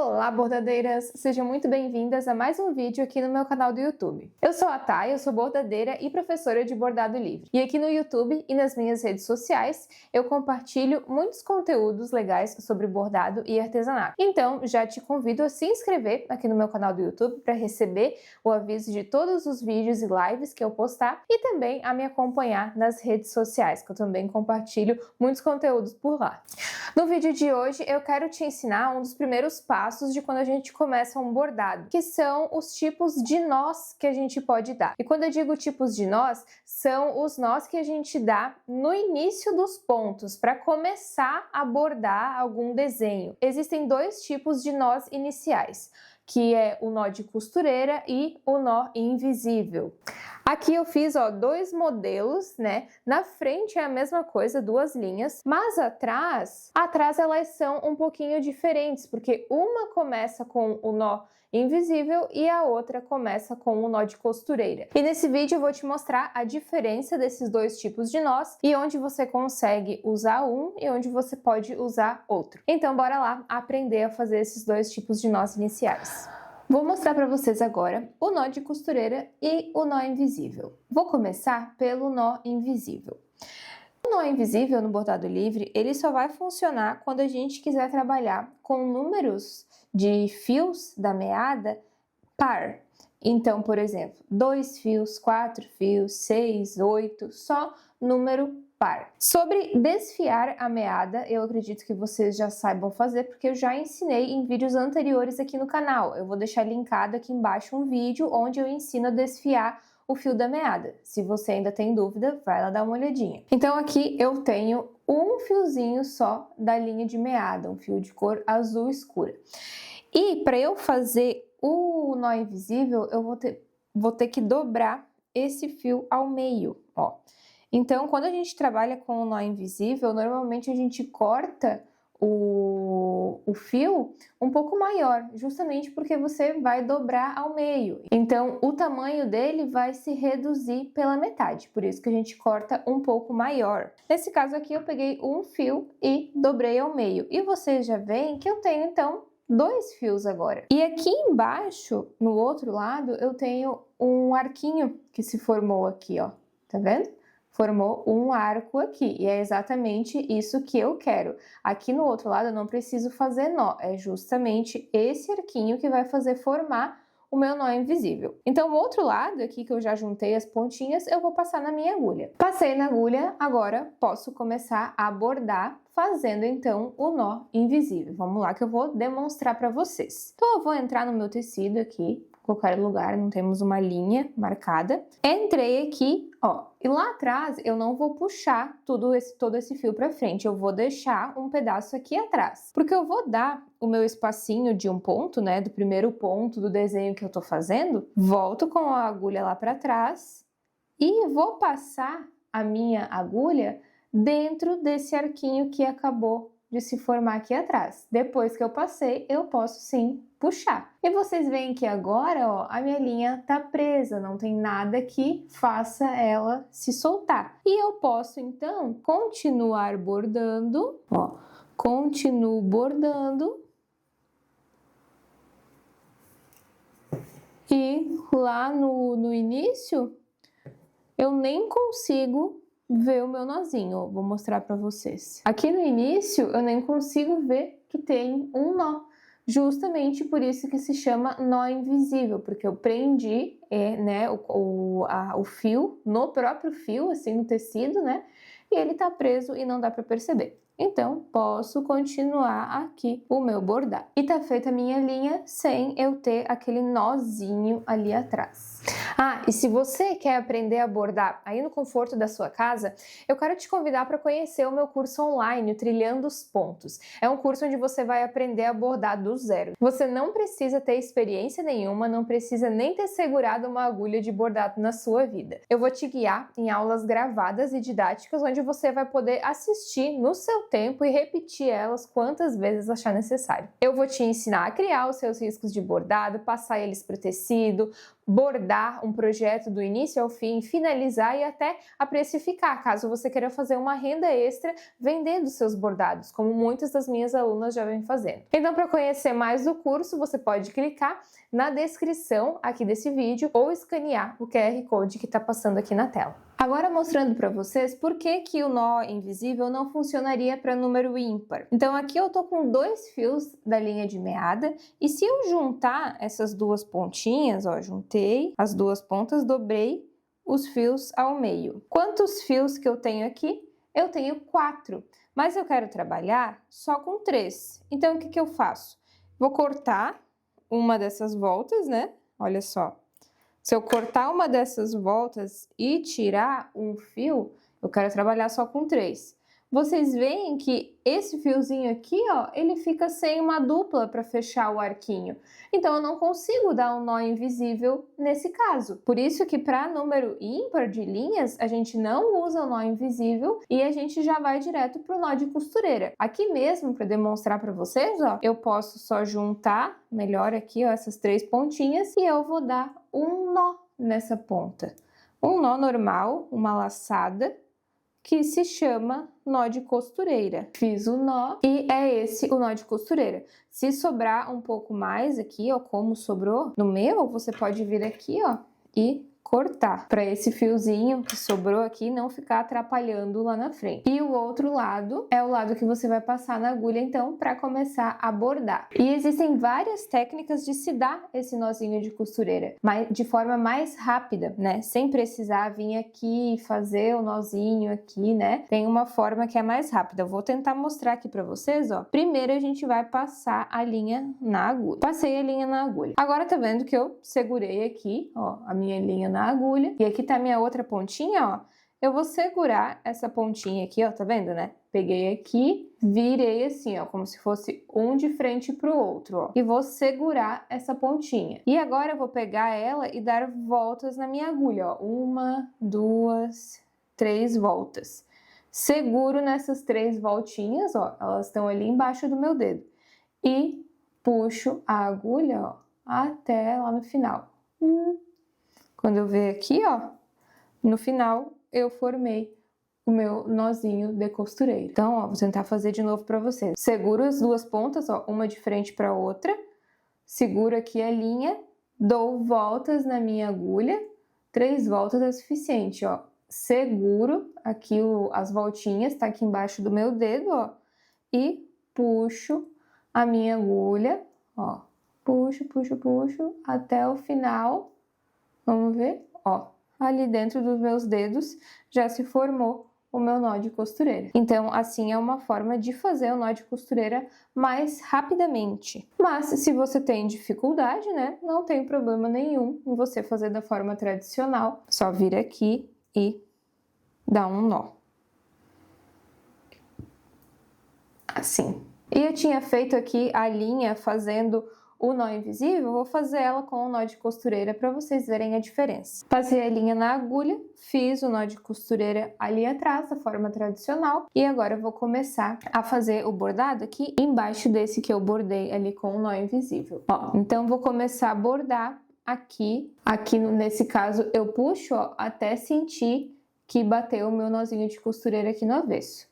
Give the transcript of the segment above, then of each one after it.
Olá, bordadeiras! Sejam muito bem-vindas a mais um vídeo aqui no meu canal do YouTube. Eu sou a Thay, eu sou bordadeira e professora de bordado livre. E aqui no YouTube e nas minhas redes sociais, eu compartilho muitos conteúdos legais sobre bordado e artesanato. Então, já te convido a se inscrever aqui no meu canal do YouTube para receber o aviso de todos os vídeos e lives que eu postar e também a me acompanhar nas redes sociais, que eu também compartilho muitos conteúdos por lá. No vídeo de hoje, eu quero te ensinar um dos primeiros passos de quando a gente começa um bordado, que são os tipos de nós que a gente pode dar. E quando eu digo tipos de nós, são os nós que a gente dá no início dos pontos, para começar a bordar algum desenho. Existem dois tipos de nós iniciais, que é o nó de costureira e o nó invisível. Aqui eu fiz dois modelos, né? Na frente é a mesma coisa, duas linhas, mas atrás elas são um pouquinho diferentes, porque uma começa com o nó invisível e a outra começa com o nó de costureira. E nesse vídeo eu vou te mostrar a diferença desses dois tipos de nós e onde você consegue usar um e onde você pode usar outro. Então bora lá aprender a fazer esses dois tipos de nós iniciais. Vou mostrar para vocês agora o nó de costureira e o nó invisível. Vou começar pelo nó invisível. O nó invisível no bordado livre, ele só vai funcionar quando a gente quiser trabalhar com números de fios da meada par. Então, por exemplo, 2 fios, 4 fios, 6, 8, só número par. Sobre desfiar a meada, eu acredito que vocês já saibam fazer, porque eu já ensinei em vídeos anteriores aqui no canal. Eu vou deixar linkado aqui embaixo um vídeo onde eu ensino a desfiar o fio da meada. Se você ainda tem dúvida, vai lá dar uma olhadinha. Então aqui eu tenho um fiozinho só da linha de meada, um fio de cor azul escura. E para eu fazer o nó invisível, eu vou ter que dobrar esse fio ao meio, ó. Então, quando a gente trabalha com o nó invisível, normalmente a gente corta o fio um pouco maior, justamente porque você vai dobrar ao meio. Então, o tamanho dele vai se reduzir pela metade, por isso que a gente corta um pouco maior. Nesse caso aqui, eu peguei um fio e dobrei ao meio. E vocês já veem que eu tenho, então, 2 fios agora. E aqui embaixo, no outro lado, eu tenho um arquinho que se formou aqui, ó. Tá vendo? Formou um arco aqui, e é exatamente isso que eu quero. Aqui no outro lado eu não preciso fazer nó, é justamente esse arquinho que vai fazer formar o meu nó invisível. Então o outro lado aqui que eu já juntei as pontinhas, eu vou passar na minha agulha. Passei na agulha, agora posso começar a bordar, fazendo então o nó invisível. Vamos lá que eu vou demonstrar para vocês. Então eu vou entrar no meu tecido aqui, qualquer lugar, não temos uma linha marcada. Entrei aqui, ó, e lá atrás eu não vou puxar todo esse fio para frente, eu vou deixar um pedaço aqui atrás, porque eu vou dar o meu espacinho de um ponto, né, do primeiro ponto do desenho que eu tô fazendo, volto com a agulha lá para trás e vou passar a minha agulha dentro desse arquinho que acabou de se formar aqui atrás. Depois que eu passei, eu posso sim puxar. E vocês veem que agora, ó, a minha linha tá presa, não tem nada que faça ela se soltar. E eu posso então continuar bordando, ó, continuo bordando. E lá no início, eu nem consigo ver o meu nozinho, vou mostrar para vocês. Aqui no início eu nem consigo ver que tem um nó, justamente por isso que se chama nó invisível, porque eu prendi o fio no próprio fio, assim, no tecido, né? E ele tá preso e não dá para perceber. Então, posso continuar aqui o meu bordado. E tá feita a minha linha sem eu ter aquele nozinho ali atrás. Ah, e se você quer aprender a bordar aí no conforto da sua casa, eu quero te convidar para conhecer o meu curso online, o Trilhando os Pontos. É um curso onde você vai aprender a bordar do zero. Você não precisa ter experiência nenhuma, não precisa nem ter segurado uma agulha de bordado na sua vida. Eu vou te guiar em aulas gravadas e didáticas, onde você vai poder assistir no seu tempo e repetir elas quantas vezes achar necessário. Eu vou te ensinar a criar os seus riscos de bordado, passar eles para o tecido, bordar montar um projeto do início ao fim, finalizar e até a precificar, caso você queira fazer uma renda extra vendendo seus bordados, como muitas das minhas alunas já vêm fazendo. Então, para conhecer mais do curso, você pode clicar na descrição aqui desse vídeo ou escanear o QR Code que está passando aqui na tela. Agora mostrando para vocês por que o nó invisível não funcionaria para número ímpar. Então aqui eu tô com 2 fios da linha de meada e se eu juntar essas duas pontinhas, ó, juntei as duas pontas, dobrei os fios ao meio. Quantos fios que eu tenho aqui? Eu tenho 4, mas eu quero trabalhar só com 3. Então o que eu faço? Vou cortar uma dessas voltas, né? Olha só. Se eu cortar uma dessas voltas e tirar um fio, eu quero trabalhar só com 3. Vocês veem que esse fiozinho aqui, ó, ele fica sem uma dupla para fechar o arquinho. Então, eu não consigo dar um nó invisível nesse caso. Por isso que para número ímpar de linhas, a gente não usa o nó invisível e a gente já vai direto para o nó de costureira. Aqui mesmo, para demonstrar para vocês, ó, eu posso só juntar, melhor aqui, ó, essas 3 pontinhas e eu vou dar um nó nessa ponta. Um nó normal, uma laçada, que se chama nó de costureira. Fiz o nó e é esse o nó de costureira. Se sobrar um pouco mais aqui, ó, como sobrou no meu, você pode vir aqui, ó, e cortar para esse fiozinho que sobrou aqui não ficar atrapalhando lá na frente. E o outro lado é o lado que você vai passar na agulha, então, para começar a bordar. E existem várias técnicas de se dar esse nozinho de costureira, mas de forma mais rápida, né? Sem precisar vir aqui e fazer o nozinho aqui, né? Tem uma forma que é mais rápida. Eu vou tentar mostrar aqui para vocês, ó. Primeiro a gente vai passar a linha na agulha. Passei a linha na agulha. Agora tá vendo que eu segurei aqui, ó, a minha linha na agulha. E aqui tá a minha outra pontinha, ó. Eu vou segurar essa pontinha aqui, ó, tá vendo, né? Peguei aqui, virei assim, ó, como se fosse um de frente pro outro, ó. E vou segurar essa pontinha. E agora eu vou pegar ela e dar voltas na minha agulha, ó. 1, 2, 3 voltas. Seguro nessas 3 voltinhas, ó. Elas estão ali embaixo do meu dedo. E puxo a agulha, ó, até lá no final. Quando eu ver aqui, ó, no final eu formei o meu nozinho de costureira. Então, ó, vou tentar fazer de novo para vocês. Seguro as 2 pontas, ó, uma de frente para outra. Seguro aqui a linha, dou voltas na minha agulha. 3 voltas é suficiente, ó. Seguro aqui as voltinhas, tá aqui embaixo do meu dedo, ó. E puxo a minha agulha, ó. Puxo, puxo, puxo até o final. Vamos ver? Ó, ali dentro dos meus dedos já se formou o meu nó de costureira. Então, assim é uma forma de fazer o nó de costureira mais rapidamente. Mas, se você tem dificuldade, né, não tem problema nenhum em você fazer da forma tradicional. Só vir aqui e dar um nó. Assim. E eu tinha feito aqui a linha fazendo o nó invisível, vou fazer ela com o nó de costureira para vocês verem a diferença. Passei a linha na agulha, fiz o nó de costureira ali atrás, da forma tradicional, e agora eu vou começar a fazer o bordado aqui embaixo desse que eu bordei ali com o nó invisível. Ó, então vou começar a bordar aqui nesse caso eu puxo, ó, até sentir que bateu o meu nozinho de costureira aqui no avesso.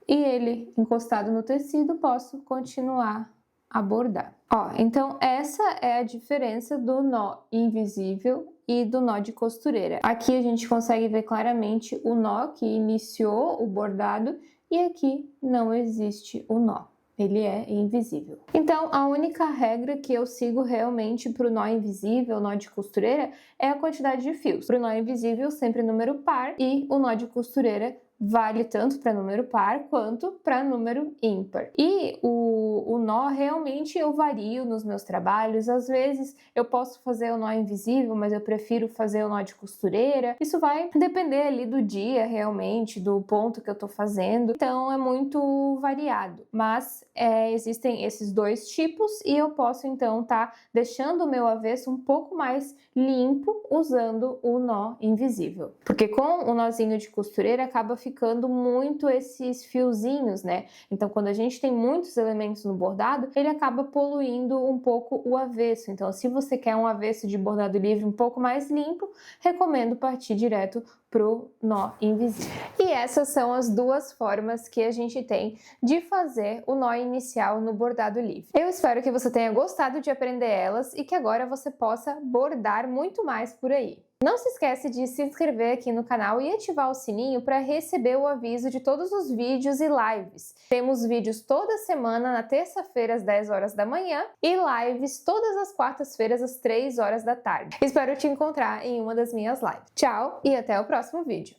E ele encostado no tecido, posso continuar a bordar. Ó, então essa é a diferença do nó invisível e do nó de costureira. Aqui a gente consegue ver claramente o nó que iniciou o bordado e aqui não existe o nó. Ele é invisível. Então, a única regra que eu sigo realmente para o nó invisível, nó de costureira, é a quantidade de fios. Para o nó invisível, sempre número par, e o nó de costureira vale tanto para número par quanto para número ímpar. E o nó realmente eu vario nos meus trabalhos. Às vezes eu posso fazer o nó invisível, mas eu prefiro fazer o nó de costureira. Isso vai depender ali do dia realmente, do ponto que eu tô fazendo. Então é muito variado. Mas existem esses 2 tipos e eu posso então tá deixando o meu avesso um pouco mais limpo usando o nó invisível. Porque com o nozinho de costureira acaba ficando muito esses fiozinhos, né? Então, quando a gente tem muitos elementos no bordado, ele acaba poluindo um pouco o avesso. Então, se você quer um avesso de bordado livre um pouco mais limpo, recomendo partir direto pro nó invisível. E essas são as duas formas que a gente tem de fazer o nó inicial no bordado livre. Eu espero que você tenha gostado de aprender elas e que agora você possa bordar muito mais por aí. Não se esquece de se inscrever aqui no canal e ativar o sininho para receber o aviso de todos os vídeos e lives. Temos vídeos toda semana na terça-feira às 10 horas da manhã e lives todas as quartas-feiras às 3 horas da tarde. Espero te encontrar em uma das minhas lives. Tchau e até o próximo vídeo.